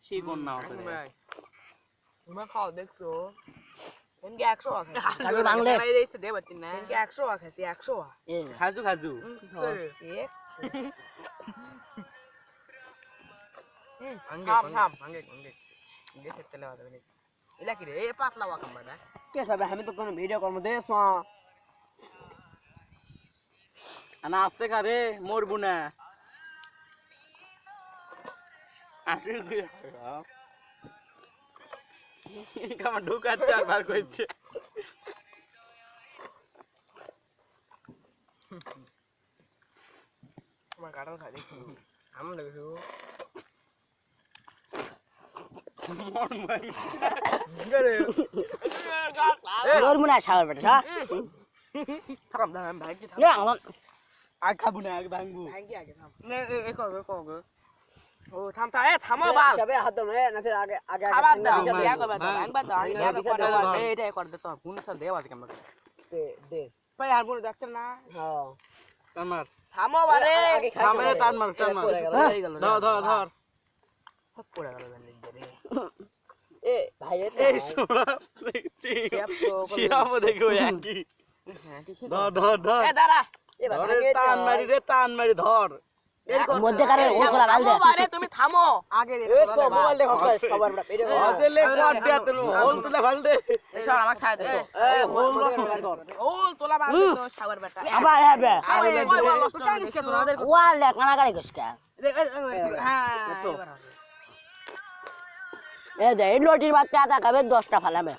সেই বন্যা হতে ভাই তুমি খাও দেখছো এনকে 100 আছে কাজে বাংলে এইতে দে বাতিন না এনকে 100 আছে 100 খাজু খাজু ভাঙে দেখে তেলে বাদে এলা কি রে এ পাতলা ওয়া কাম না কে সবে আমি তো কোন ভিডিও করব দে সো আনা আস্তে খারে মরবু না আসলে কি কামা ঢুকা চারবার কইছে তোমার কাটাল খাই দেখছো আম দেখছো মন ভাই গরে ওর মুনা সাগর বেটা থাম দাম ভাই কি থাম না আর খাবো না আগে ভাঙবো ভাঙ্গি আগে থাম নে এ কর ও থাম এ থামো বাল যাবে হাত দে না ফির আগে আগে খাবার দাও বিয়া করবা দাও ভাঙবা দাও বিয়া করবা এইটাই কর দে তো কোন সাল দেওয়া আছে কেমন দে ভাই আর বড় দেখছেন না হ্যাঁ টানমার থামো বারে থামে টানমার হয়ে গেল ধর হক পড়ে গেল জানি রে এ ভাই এই সোনা দেখছি শিয়ামো দেখো একই ধর এ দাঁড়া এ ধরে টান মারি ধর মধ্যে কারে ও খোলা গাল দে আরে তুমি থামো আগে রে এ তো মোবাইল দেখো খবর বড় ভিডিও আদেলে কর দিয়া তুই হোল তুলে ভাল দে এসব আমাকে ছাড় দে এ হোল কর ও তোলা বাদ তো সাগর বেটা আবার হবে আরে ওই নষ্ট করিস কে তোদের ওয়াল লে কানা গাড়ি গসকা হ্যাঁ এ দে এই লটির বাচ্চা আটা খাবে 10টা ফালাবে